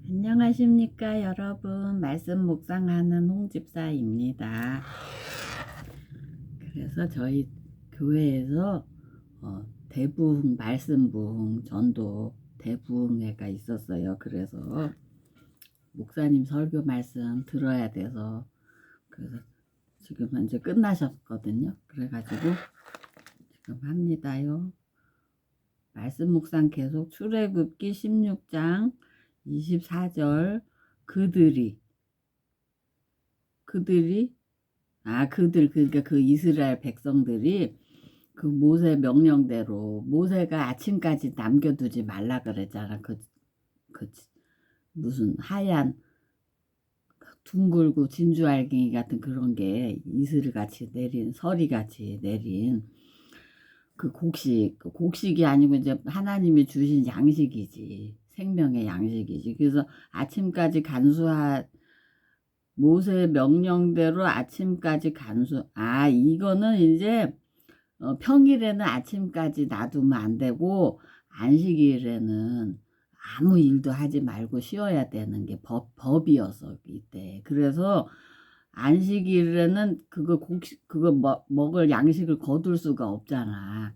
안녕하십니까 여러분. 말씀 묵상하는 홍집사입니다. 그래서 저희 교회에서 대부흥 말씀 부흥 전도 대부흥회가 있었어요. 그래서 목사님 설교 말씀 들어야 돼서 그래서 지금 현재 끝나셨거든요. 그래가지고 지금 합니다요. 말씀 묵상 계속 출애굽기 16장 24절 그들이 그러니까 그 이스라엘 백성들이 그 모세 명령대로 모세가 아침까지 남겨두지 말라 그랬잖아. 그 무슨 하얀 둥글고 진주알갱이 같은 그런 게 이슬같이 내린 서리같이 내린 그 곡식이 아니고 이제 하나님이 주신 양식이지. 생명의 양식이지. 그래서 아침까지 모세 명령대로 아침까지 이거는 이제 평일에는 아침까지 놔두면 안 되고 안식일에는 아무 일도 하지 말고 쉬어야 되는 게 법이어서 이때. 그래서 안식일에는 그거 먹을 양식을 거둘 수가 없잖아.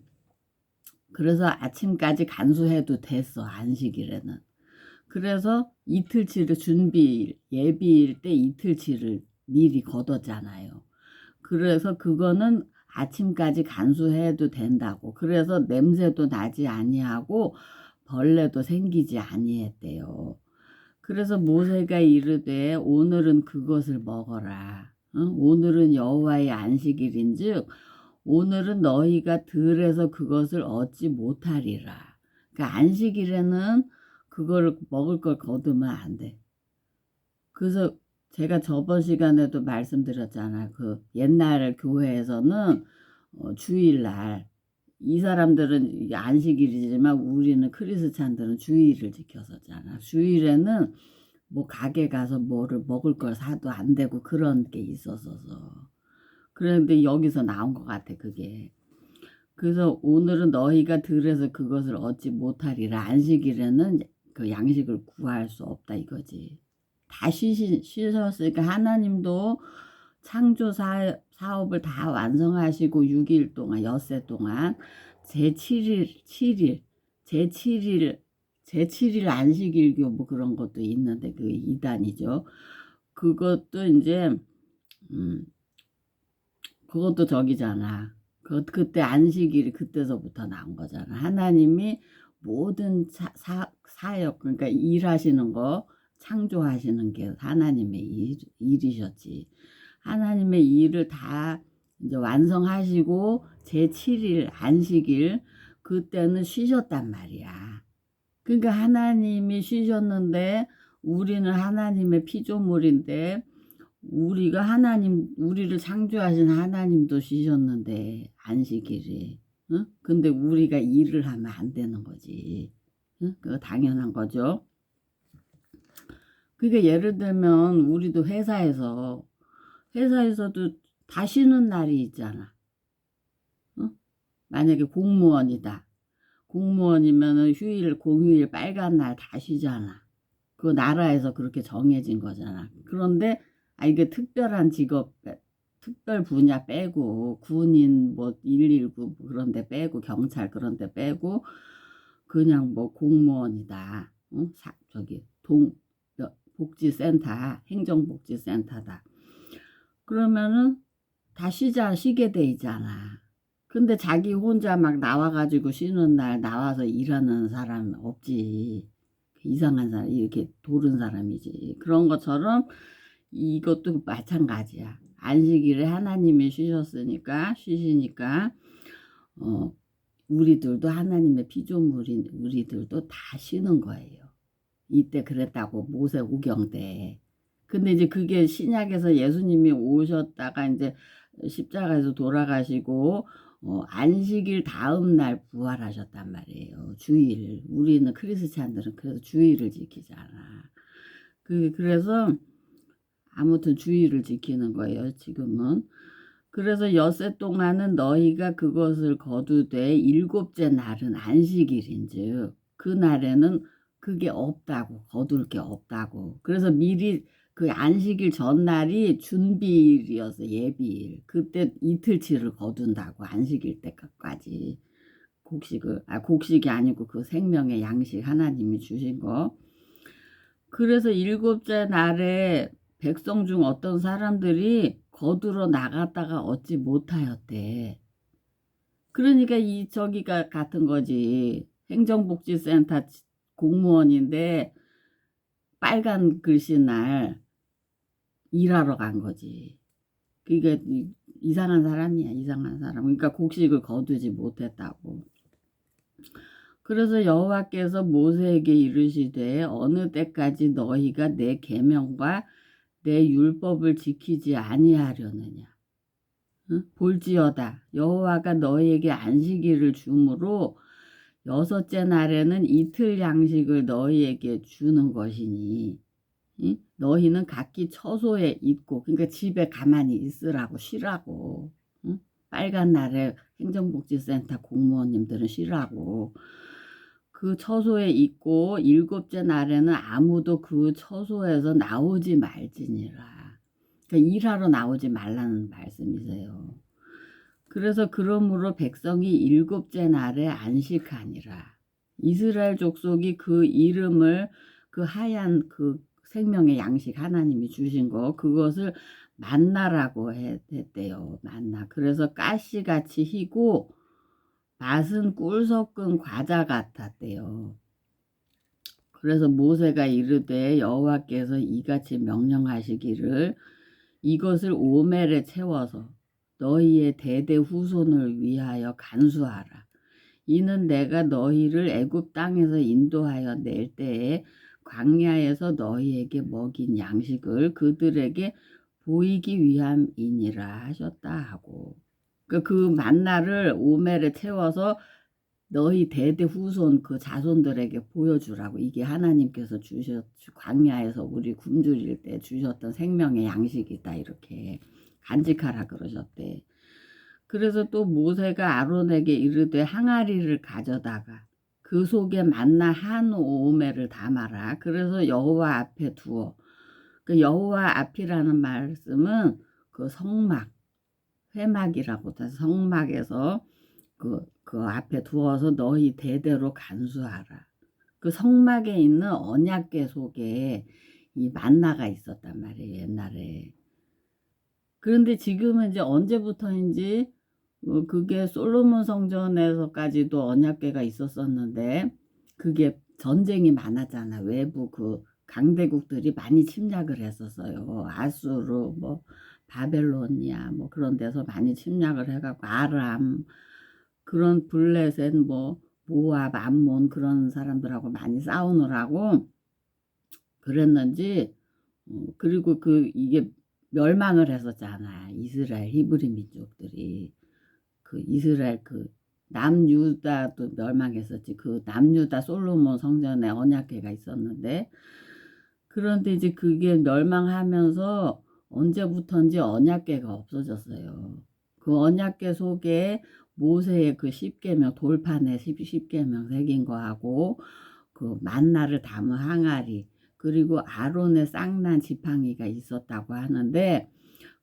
그래서 아침까지 간수해도 됐어, 안식일에는. 그래서 이틀치를 예비일 때 이틀치를 미리 걷었잖아요. 그래서 그거는 아침까지 간수해도 된다고. 그래서 냄새도 나지 아니하고 벌레도 생기지 아니했대요. 그래서 모세가 이르되 오늘은 그것을 먹어라. 오늘은 여호와의 안식일인즉 오늘은 너희가 들에서 그것을 얻지 못하리라. 그러니까 안식일에는 그걸 먹을 걸 거두면 안 돼. 그래서 제가 저번 시간에도 말씀드렸잖아. 그 옛날 교회에서는 주일날 이 사람들은 안식일이지만 우리는 크리스찬들은 주일을 지켰었잖아. 주일에는 뭐 가게 가서 뭐를 먹을 걸 사도 안 되고 그런 게 있었어서. 그런데 여기서 나온 것 같아 그게. 그래서 오늘은 너희가 들에서 그것을 얻지 못하리라. 안식일에는 그 양식을 구할 수 없다 이거지. 다 쉬셨으니까 하나님도 창조 사업을 다 완성하시고 6일 동안 엿새 동안 제7일 제7일 안식일교 뭐 그런 것도 있는데 그 이단이죠. 그것도 이제 그것도 저기잖아. 그때 안식일이 그때서부터 나온 거잖아. 하나님이 모든 사역, 그러니까 일하시는 거, 창조하시는 게 하나님의 일이셨지. 하나님의 일을 다 이제 완성하시고, 제7일 안식일, 그때는 쉬셨단 말이야. 그러니까 하나님이 쉬셨는데, 우리는 하나님의 피조물인데, 우리를 창조하신 하나님도 쉬셨는데, 안식일이. 응? 근데 우리가 일을 하면 안 되는 거지. 응? 그거 당연한 거죠. 그러니까 예를 들면, 우리도 회사에서도 다 쉬는 날이 있잖아. 응? 만약에 공무원이다. 공무원이면은 공휴일 빨간 날 다 쉬잖아. 그 나라에서 그렇게 정해진 거잖아. 그런데 이게 특별한 직업, 특별 분야 빼고 군인 뭐 119 그런 데 빼고 경찰 그런 데 빼고 그냥 뭐 공무원이다. 응? 복지센터, 행정복지센터다. 그러면은 다 쉬게 돼 있잖아. 근데 자기 혼자 막 나와가지고 쉬는 날 나와서 일하는 사람 없지. 이상한 사람, 이렇게 도른 사람이지. 그런 것처럼 이것도 마찬가지야. 안식일에 하나님이 쉬시니까, 우리들도 하나님의 피조물인 우리들도 다 쉬는 거예요. 이때 그랬다고 모세 오경 때. 근데 이제 그게 신약에서 예수님이 오셨다가 이제 십자가에서 돌아가시고 안식일 다음 날 부활하셨단 말이에요. 주일. 우리는 크리스찬들은 그래서 주일을 지키잖아. 그래서 아무튼 주일을 지키는 거예요. 지금은. 그래서 엿새 동안은 너희가 그것을 거두되 일곱째 날은 안식일인즉 그 날에는 그게 없다고, 거둘 게 없다고. 그래서 미리 그 안식일 전날이 준비일이어서 예비일. 그때 이틀치를 거둔다고, 안식일 때까지. 곡식이 아니고 그 생명의 양식 하나님이 주신 거. 그래서 일곱째 날에 백성 중 어떤 사람들이 거두러 나갔다가 얻지 못하였대. 그러니까 저기가 같은 거지. 행정복지센터 공무원인데 빨간 글씨 날 일하러 간 거지. 그게 이상한 사람이야, 이상한 사람. 그러니까 곡식을 거두지 못했다고. 그래서 여호와께서 모세에게 이르시되 어느 때까지 너희가 내 계명과 내 율법을 지키지 아니하려느냐. 응? 볼지어다 여호와가 너희에게 안식일을 주므로 여섯째 날에는 이틀 양식을 너희에게 주는 것이니 응? 너희는 각기 처소에 있고, 그러니까 집에 가만히 있으라고, 쉬라고. 응? 빨간 날에 행정복지센터 공무원님들은 쉬라고. 그 처소에 있고 일곱째 날에는 아무도 그 처소에서 나오지 말지니라. 그러니까 일하러 나오지 말라는 말씀이세요. 그래서 그러므로 백성이 일곱째 날에 안식하니라. 이스라엘 족속이 그 이름을, 그 하얀 그 생명의 양식 하나님이 주신 거, 그것을 만나라고 했대요. 만나. 그래서 가시같이 희고 맛은 꿀 섞은 과자 같았대요. 그래서 모세가 이르되 여호와께서 이같이 명령하시기를 이것을 오멜에 채워서 너희의 대대 후손을 위하여 간수하라. 이는 내가 너희를 애굽 땅에서 인도하여 낼 때에 광야에서 너희에게 먹인 양식을 그들에게 보이기 위함이니라 하셨다 하고. 그 만나를 오멜에 채워서 너희 대대 후손 그 자손들에게 보여주라고. 이게 하나님께서 광야에서 우리 굶주릴 때 주셨던 생명의 양식이다, 이렇게 간직하라 그러셨대. 그래서 또 모세가 아론에게 이르되 항아리를 가져다가 그 속에 만나 한 오멜을 담아라. 그래서 여호와 앞에 두어. 그 여호와 앞이라는 말씀은 그 성막, 회막이라고 해서 성막에서 그 앞에 두어서 너희 대대로 간수하라. 그 성막에 있는 언약궤 속에 이 만나가 있었단 말이에요, 옛날에. 그런데 지금은 이제 언제부터인지 그게 솔로몬 성전에서까지도 언약궤가 있었었는데, 그게 전쟁이 많았잖아. 외부 그 강대국들이 많이 침략을 했었어요. 아수르, 뭐 바벨로니아, 뭐 그런 데서 많이 침략을 해갖고 아람, 그런 블레셋, 뭐 모압, 암몬 그런 사람들하고 많이 싸우느라고 그랬는지, 그리고 이게 멸망을 했었잖아. 이스라엘 히브리 민족들이. 그 이스라엘 그 남유다도 멸망했었지. 그 남유다 솔로몬 성전에 언약궤가 있었는데, 그런데 이제 그게 멸망하면서 언제부턴지 언약궤가 없어졌어요. 그 언약궤 속에 모세의 그 십계명, 돌판에 십계명 새긴 거하고 그 만나를 담은 항아리, 그리고 아론의 쌍난 지팡이가 있었다고 하는데,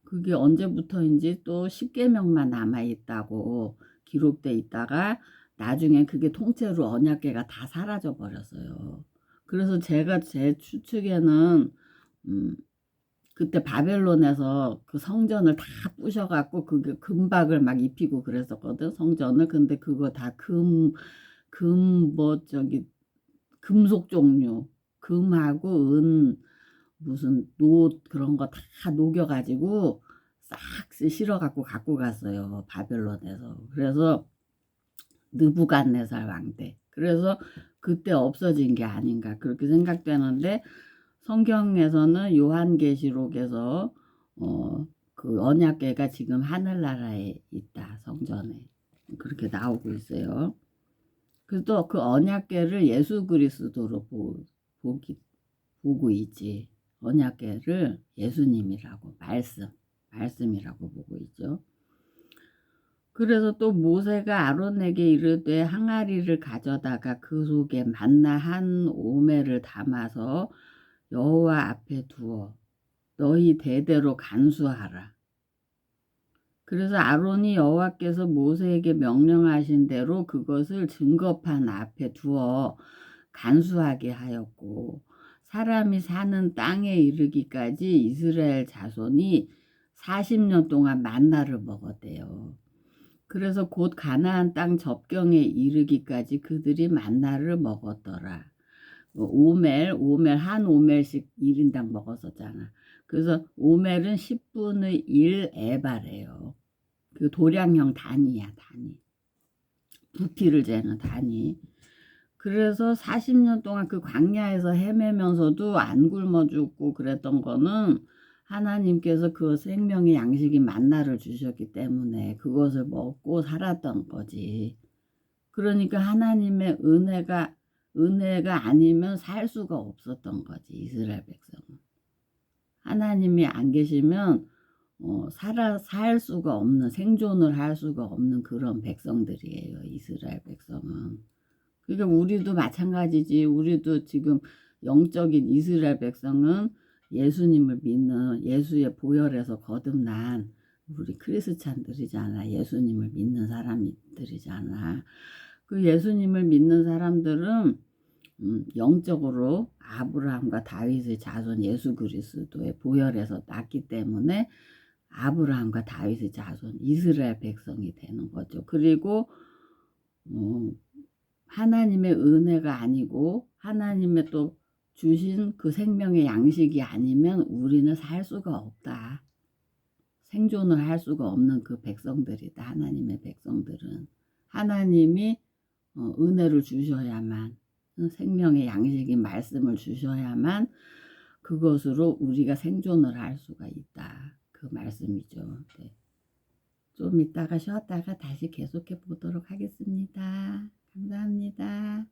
그게 언제부터인지 또 십계명만 남아 있다고 기록돼 있다가 나중에 그게 통째로 언약궤가 다 사라져 버렸어요. 그래서 제가 제 추측에는 그때 바벨론에서 그 성전을 다 부셔갖고 그게 금박을 막 입히고 그랬었거든, 성전을. 근데 그거 다 금속 종류, 금하고 은, 무슨 그런 거 다 녹여가지고 싹 실어갖고 갖고 갔어요, 바벨론에서. 그래서 느부갓네살 왕 때. 그래서 그때 없어진 게 아닌가 그렇게 생각되는데, 성경에서는 요한계시록에서 그 언약궤가 지금 하늘나라에 있다, 성전에. 그렇게 나오고 있어요. 그래서 그 언약궤를 예수 그리스도로 보고 있지. 언약궤를 예수님이라고, 말씀이라고 보고 있죠. 그래서 또 모세가 아론에게 이르되 항아리를 가져다가 그 속에 만나 한 오멜을 담아서 여호와 앞에 두어 너희 대대로 간수하라. 그래서 아론이 여호와께서 모세에게 명령하신 대로 그것을 증거판 앞에 두어 간수하게 하였고, 사람이 사는 땅에 이르기까지 이스라엘 자손이 40년 동안 만나를 먹었대요. 그래서 곧 가나안 땅 접경에 이르기까지 그들이 만나를 먹었더라. 오멜 한 오멜씩 1인당 먹었었잖아. 그래서 오멜은 10분의 1 에바래요. 그 도량형 단위야, 단위. 부피를 재는 단위. 그래서 40년 동안 그 광야에서 헤매면서도 안 굶어 죽고 그랬던 거는 하나님께서 그 생명의 양식이 만나를 주셨기 때문에 그것을 먹고 살았던 거지. 그러니까 하나님의 은혜가 아니면 살 수가 없었던 거지, 이스라엘 백성은. 하나님이 안 계시면 살 수가 없는, 생존을 할 수가 없는 그런 백성들이에요, 이스라엘 백성은. 그러니까 우리도 마찬가지지. 우리도 지금 영적인 이스라엘 백성은 예수님을 믿는, 예수의 보혈에서 거듭난 우리 크리스찬들이잖아. 예수님을 믿는 사람들이잖아. 그 예수님을 믿는 사람들은 영적으로 아브라함과 다윗의 자손 예수 그리스도의 보혈에서 났기 때문에 아브라함과 다윗의 자손 이스라엘 백성이 되는 거죠. 그리고 하나님의 은혜가 아니고 하나님의 또 주신 그 생명의 양식이 아니면 우리는 살 수가 없다. 생존을 할 수가 없는 그 백성들이다. 하나님의 백성들은. 하나님이 은혜를 주셔야만, 생명의 양식인 말씀을 주셔야만 그것으로 우리가 생존을 할 수가 있다. 그 말씀이죠. 네. 좀 이따가 쉬었다가 다시 계속해 보도록 하겠습니다. 감사합니다.